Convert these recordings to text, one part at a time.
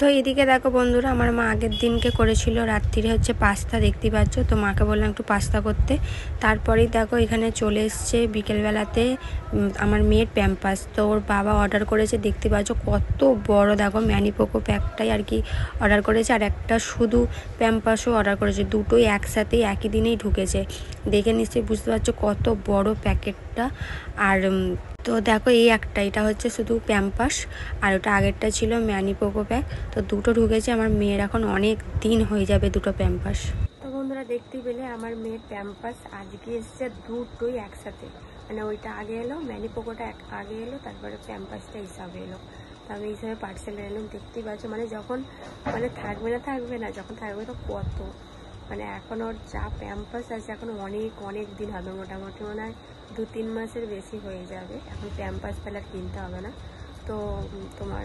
তো এদিকে দেখো বন্ধুরা, আমার মা আগের দিনকে করেছিল রাত্রিরে হচ্ছে পাস্তা, দেখতে পাচ্ছ। তো মাকে বললাম একটু পাস্তা করতে। তারপরেই দেখো এখানে চলে এসছে বিকেলবেলাতে আমার মেয়ের প্যাম্পাস। তো ওর বাবা অর্ডার করেছে, দেখতে পাচ্ছ কত বড়। দেখো ম্যানিপোকো প্যাকটাই আর কি অর্ডার করেছে, আর একটা শুধু প্যাম্পাসও অর্ডার করেছে। দুটোই একসাথেই একই দিনেই ঢুকেছে। দেখে নিশ্চয়ই বুঝতে পারছো কত বড় প্যাকেটটা। আর তো দেখো এই একটা, এটা হচ্ছে শুধু প্যাম্পাস, আর ওটা আগেরটা ছিল ম্যানিপোকো প্যাক। তো দুটো ঢুকেছে। আমার মেয়ের এখন অনেক দিন হয়ে যাবে দুটো প্যাম্পাস। তো বন্ধুরা দেখতেই পেলে আমার মেয়ের প্যাম্পাস আজকে এসছে দুটোই একসাথে। মানে ওইটা আগে এলো, ম্যানিপোকোটা আগে এলো, তারপরে প্যাম্পাসটা হিসাবে এলো। তো আমি এই হিসাবে পার্সেল এলাম, দেখতেই পাচ্ছ। মানে যখন মানে থাকবে না, যখন থাকবে তো কত, মানে এখন ওর যা প্যাম্পাস আছে এখন অনেক দিন হবে, মোটামুটি মনে হয় 2-3 মাসের বেশি হয়ে যাবে। এখন প্যাম্পাস তাহলে আর কিনতে হবে না। তো তোমার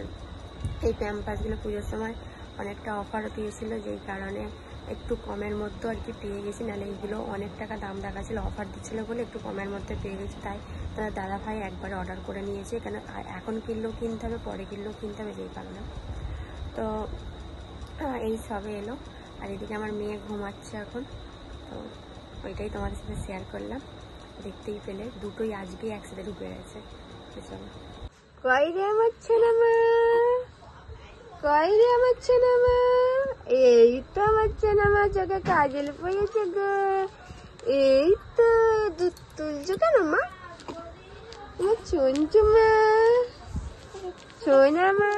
এই প্যাম্পাসগুলো পুজোর সময় অনেকটা অফারও দিয়েছিল, যেই কারণে একটু কমের মধ্যে আর কি পেয়ে গেছি। নাহলে এইগুলো অনেক টাকা দাম দেখাচ্ছিল, অফার দিচ্ছিলো বলে একটু কমের মধ্যে পেয়ে গেছি। তাই দাদা ভাই একবারে অর্ডার করে নিয়েছে, কেন এখন কিনলেও কিনতে হবে, পরে কিনলেও কিনতে হবে, যেই কারণে। তো এই সবে এলো। আর এদিকে আমার মেয়ে ঘুমাচ্ছে এখন। তো ওইটাই তোমাদের সাথে শেয়ার করলাম। দেখতেই পেলে দুটোই আজকেই একসাথে ঢুকে গেছে। চলো, কই রে আমার ছেলে মা, কই রে আমার ছেলে মা। এই তো আমার ছেলে মা, চোখে কাজল পড়েছে গো। এই তো দুধ তুলছো কেন মা? আমার শুনছো মা, শোনা মা।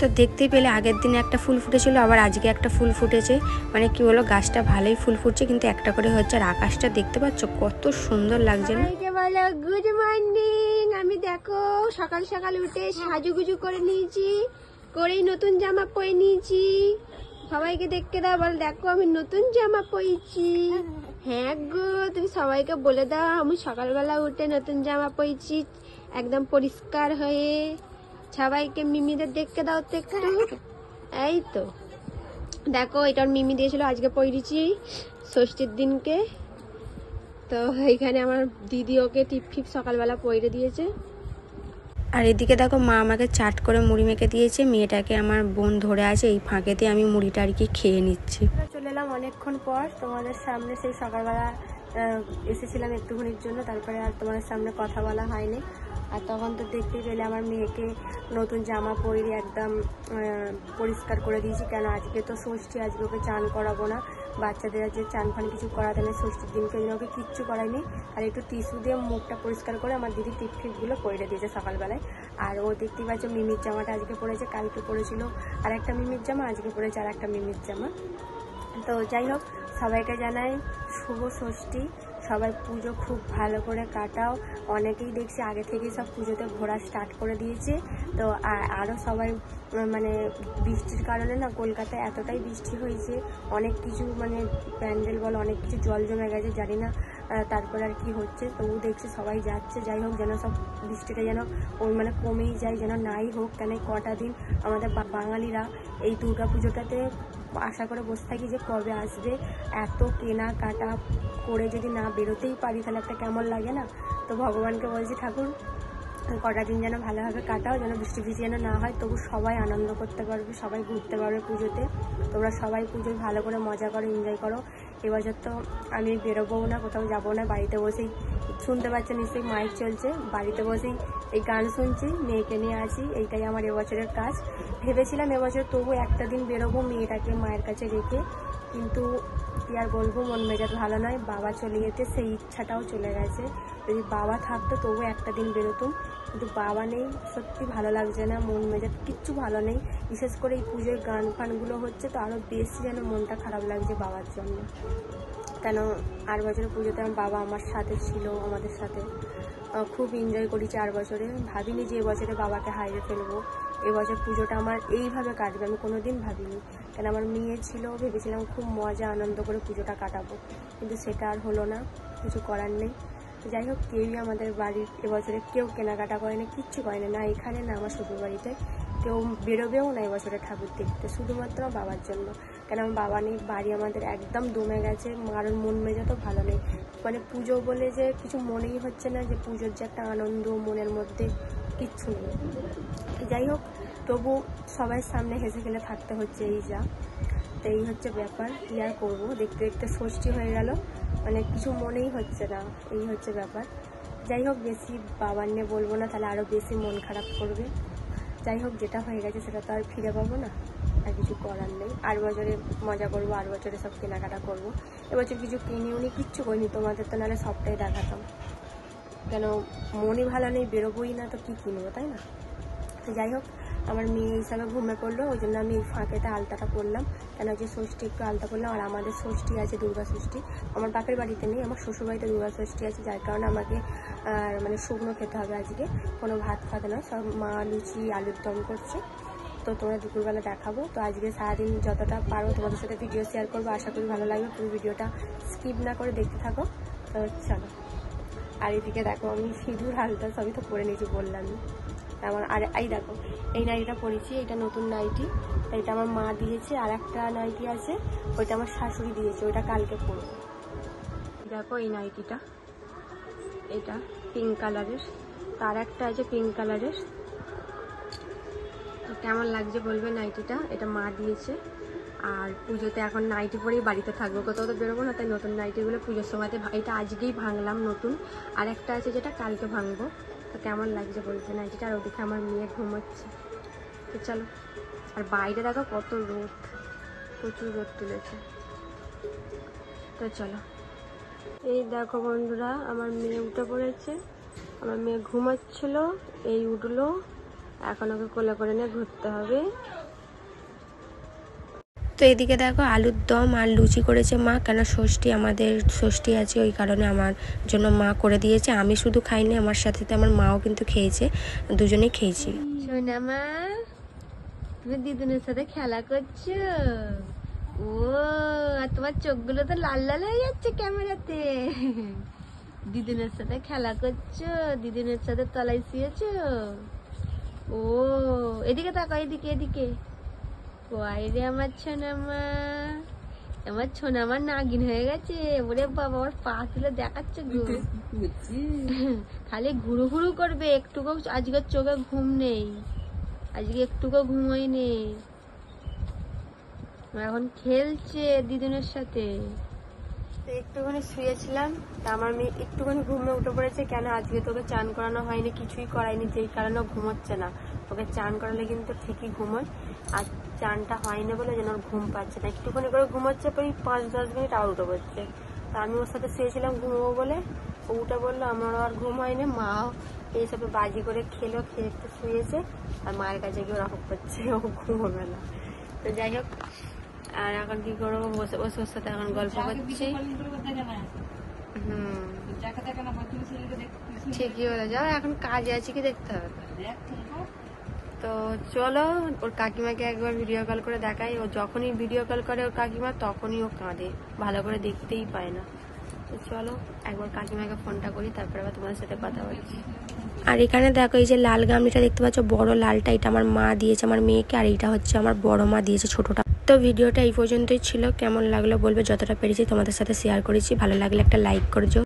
তো দেখতেই পেলে আগের দিনে একটা ফুল ফুটেছিল, আবার আজকে একটা ফুল ফুটেছে। মানে কি হলো, গাছটা ভালোই ফুল ফুটছে, কিন্তু একটা করে হচ্ছে। আর আকাশটা দেখতে পাচ্ছ কত সুন্দর লাগছে না? বলো গুড মর্নিং। আমি দেখো সকাল সকাল উঠে সাজুগুজু করে নিয়েছি, করেই নতুন জামা পরে নিয়েছি। সবাইকে দেখতে দাও, বল দেখো আমি নতুন জামা পরেছি। হ্যাঁ গো, তুমি সবাইকে বলে দাও আমি সকালবেলা উঠে নতুন জামা পরেছি, একদম পরিষ্কার হয়ে। সবাইকে মিমিদের দেখতে দাও তো একটু। এই তো দেখো, এটার মিমি দিয়েছিল, আজকে পরেছি ষষ্ঠীর দিনকে। তো এইখানে আমার দিদি ওকে টিপ সকালবেলা পরে দিয়েছে। আর এদিকে দেখো মা আমাকে চাট করে মুড়ি মেখে দিয়েছে, মেয়েটাকে আমার বোন ধরে আছে, এই ফাঁকেতে আমি মুড়িটা আর কি খেয়ে নিচ্ছি। চলে এলাম অনেকক্ষণ পর তোমাদের সামনে। সেই সকালবেলা এসেছিলাম একটুখানির জন্য, তারপরে আর তোমাদের সামনে কথা বলা হয়নি। আর তখন তো দেখতেই পেলে আমার মেয়েকে নতুন জামা পরিয়ে একদম পরিষ্কার করে দিয়েছি। কেন আজকে তো ষষ্ঠী, আজকে ওকে চান করাবো না। বাচ্চাদের আজকে চান ফান কিছু করাতে নেই, ষষ্ঠীর দিনকে ওকে কিচ্ছু করায়নি। আর একটু টিস্যু দিয়ে মুখটা পরিষ্কার করে আমার দিদি টিপগুলো পরে দিয়েছে সকালবেলায়। আর ও দেখতেই পাচ্ছ মিমির জামাটা আজকে পরেছে, কালকে পরেছিল আর একটা মিমির জামা, আজকে পরেছে আর একটা মিমির জামা। তো যাই হোক, সবাইকে জানাই শুভ ষষ্ঠী। সবাই পুজো খুব ভালো করে কাটাও। অনেকেই দেখছি আগে থেকেই সব পুজোতে ঘোরা স্টার্ট করে দিয়েছে। তো আরও সবাই মানে বৃষ্টির কারণে না কলকাতায় এতটাই বৃষ্টি হয়েছে, অনেক কিছু মানে প্যান্ডেল বলো অনেক কিছু জল জমে গেছে, জানি না তারপরে আর কি হচ্ছে। তবু দেখছি সবাই যাচ্ছে। যাই হোক, যেন সব বৃষ্টিটা যেন মানে কমেই যায়, যেন নাই হোক। কেন কটা দিন আমাদের বাঙালিরা এই দুর্গা পুজোটাতে আশা করে বসে থাকি যে কবে আসবে। এত কেনাকাটা করে যদি না বেরোতেই পারি তাহলে একটা কেমন লাগে না? তো ভগবানকে বলছি, ঠাকুর কটা দিন যেন ভালোভাবে কাটাও, যেন বৃষ্টি যেন না হয়, তবু সবাই আনন্দ করতে পারবে, সবাই ঘুরতে পারবে পুজোতে। তোমরা সবাই পুজোয় ভালো করে মজা করো, এনজয় করো। এবছর তো আমি বেরোবও না, কোথাও যাবো না, বাড়িতে বসেই শুনতে পাচ্ছ নিশ্চয়ই মাইক চলছে, বাড়িতে বসেই এই গান শুনছি, মেয়েকে নিয়ে আসি। এইটাই আমার এবছরের কাজ। ভেবেছিলাম এবছর তবু একটা দিন বেরোবো মেয়েটাকে মায়ের কাছে রেখে, কিন্তু কি আর বলবো, মন মেজাজ ভালো নয়। বাবা চলে যেতে সেই ইচ্ছাটাও চলে গেছে। যদি বাবা থাকতো তবু একটা দিন বেরোতুম, কিন্তু বাবা নেই, সত্যি ভালো লাগছে না, মন মেজাজ কিচ্ছু ভালো নেই। বিশেষ করে এই পুজোর গান ফানগুলো হচ্ছে তো আরও বেশি যেন মনটা খারাপ লাগছে বাবার জন্য। কেন আর বছরে পুজোতে আমার বাবা আমার সাথে ছিল, আমাদের সাথে খুব এনজয় করেছি। আর বছরে ভাবিনি যে এবছরে বাবাকে হারিয়ে ফেলবো, এবছর পুজোটা আমার এইভাবে কাটবে আমি কোনো দিন ভাবিনি। কেন আমার মেয়ে ছিল, ভেবেছিলাম খুব মজা আনন্দ করে পুজোটা কাটাবো, কিন্তু সেটা আর হলো না, কিছু করার নেই। যাই হোক, কেউই আমাদের বাড়ির এবছরে কেউ কেনাকাটা করে না, কিচ্ছু করে না, না এখানে না আমার শ্বশুর বাড়িতে কেউ বেরোবেও না এবছরে ঠাকুর দেখতে, শুধুমাত্র বাবার জন্য। কেন আমার বাবা নেই, বাড়ি আমাদের একদম দমে গেছে, কারণ মন মেজাজও ভালো নেই। মানে পুজো বলে যে কিছু মনেই হচ্ছে না, যে পুজোর যে একটা আনন্দ মনের মধ্যে কিচ্ছু নেই। যাই হোক, তবু সবাই সামনে হেসে খেলে থাকতে হচ্ছে, এই যা। তো এই হচ্ছে ব্যাপার, কী আর করবো। দেখতে দেখতে ষষ্ঠী হয়ে গেল, মানে কিছু মনেই হচ্ছে না, এই হচ্ছে ব্যাপার। যাই হোক, বেশি বাবার নিয়ে বলবো না, তাহলে আরও বেশি মন খারাপ করবে। যাই হোক, যেটা হয়ে গেছে সেটা তো আর ফিরে পাবো না, আর কিছু করার নেই। আর বছরে মজা করবো, আর বছরে সব কেনাকাটা করবো। এবছর কিছু কিনিও নি, কিচ্ছু করিনি, তোমাদের তো নাহলে সবটাই দেখাতাম। কেন মনই ভালো নেই, বেরোবোই না, তো কী কিনবো, তাই না? যাই হোক, আমার মেয়ে হিসাবে ঘুমে পড়লো, ওই জন্য আমি এই ফাঁকেতে আলতাটা পরলাম। কেন যে ষষ্ঠী একটু আলতা পরলাম, আর আমাদের ষষ্ঠী আছে, দুর্গা ষষ্ঠী। আমার বাপের বাড়িতে নেই, আমার শ্বশুরবাড়িতে দুর্গা ষষ্ঠী আছে, যার কারণে আমাকে মানে শুকনো খেতে হবে আজকে, কোনো ভাত খাতে নয়। সব মা লুচি আলুর দম করছে, তো তোমরা দুপুরবেলা দেখাবো। তো আজকে সারাদিন যতটা পারো তোমাদের সাথে ভিডিও শেয়ার করবো, আশা করি ভালো লাগবে। পুরো ভিডিওটা স্কিপ না করে দেখতে থাকো। তো চলো। আর এদিকে দেখো, আমি সিঁদুর আলতা সবই তো পরে নিয়েছি, বললামই। আমার আর এই দেখো, এই নাইটিটা পরেছি, এটা নতুন নাইটি, এটা আমার মা দিয়েছে। আর একটা নাইটি আছে, ওইটা আমার শাশুড়ি দিয়েছে, ওইটা কালকে পরবো। দেখো এই নাইটিটা, এটা পিঙ্ক কালারের, তার একটা আছে পিঙ্ক কালারের। তো কেমন লাগছে বলবে নাইটিটা, এটা মা দিয়েছে। আর পুজোতে এখন নাইটি পরেই বাড়িতে থাকবো, কোথাও তো বেরোবো না, তাই নতুন নাইটিগুলো পুজোর সময়তে, এটা আজকেই ভাঙলাম নতুন। আর একটা আছে যেটা কালকে ভাঙবো। তো কেমন লাগছে বলছে নাইটিটা। আর ওদিকে আমার মেয়ে ঘুমোচ্ছে। তো চলো। আর বাইরে দেখো কত রোদ, প্রচুর রোদ তুলেছে। তো চলো। এই দেখো বন্ধুরা, আমার মেয়ে উঠে পড়েছে, আমার মেয়ে ঘুমাচ্ছিল, এই উঠলো, এখন ওকে কোলে করে নিয়ে ঘুরতে হবে। তো এদিকে দেখো, আলুর দম আর লুচি করেছে মা, কেন ষষ্ঠী, আমাদের ষষ্ঠী আছে, ওই কারণে আমার জন্য মা করে দিয়েছে। আমি শুধু খাইনি, আমার সাথে আমার মাও কিন্তু খেয়েছে, দুজনেই খেয়েছি। সোনা মা, তুমি দিদুনের সাথে খেলা করছো? ও, আর তোমার চোখগুলো তো লাল লাল হয়ে যাচ্ছে ক্যামেরাতে। দিদুনের সাথে খেলা করছো, দিদুনের সাথে তলায় শুয়েছো? ও, এদিকে তাকাও, এদিকে এদিকে। রে আমার ছোনামা, আমার ছোনামা নাগিন হয়ে গেছে। ওরে বাবা, আমার পা তুলে দেখাচ্ছে গো, খালি ঘুরু ঘুরু করবে, একটুকু আজকের চোখে ঘুম নেই, আজকে একটুকু ঘুমোই নেই, এখন খেলছে দিদুনের সাথে। একটুখানি শুয়েছিলাম, তা আমার মেয়ে একটুখানি ঘুমে উঠে পড়েছে। কেন আজকে তোকে চান করানো হয়নি, কিছুই করায়নি, যেই কারণে ঘুমোচ্ছে না। ওকে চান করালে কিন্তু ঠিকই ঘুমোয়, আর চানটা হয়নি বলে যেন ওর ঘুম পাচ্ছে না, একটুখানি করে ঘুমোচ্ছে, ওই 5-10 মিনিট আর উঠে পড়ছে। তা আমি ওর সাথে শুয়েছিলাম ঘুমোবো বলে, ও উঠে বললো, আমারও আর ঘুম হয়নি। মাও এইসবে বাজি করে খেলো, খেয়ে একটু শুয়েছে, আর মায়ের কাছে গিয়ে রাখক করছে, ও ঘুমোবে না। তো যাই হোক, আর এখন কি করবো, বসে বসে ওর সাথে এখন গল্প করছি। ঠিকই বলে যাও, এখন কাজে আছে কি দেখতে হবে। তো চলো, ওর কাকিমাকে একবার ভিডিও কল করে দেখাই। ও যখনই ভিডিও কল করে ওর কাকিমা, তখনই ও কাঁদে, ভালো করে দেখতেই পায় না। তো চলো একবার কাকিমাকে ফোনটা করি, তারপরে আবার তোমাদের সাথে কথা বলছি। আর এখানে দেখো, এই যে লাল গামলিটা দেখতে পাচ্ছ, বড় লালটা, এটা আমার মা দিয়েছে আমার মেয়েকে, আর এইটা হচ্ছে আমার বড় মা দিয়েছে ছোটটা। তো ভিডিওটা এই পর্যন্তই ছিল, কেমন লাগলো বলবে, যতটা পেরেছি তোমাদের সাথে শেয়ার করেছি। ভালো লাগলে একটা লাইক করજો।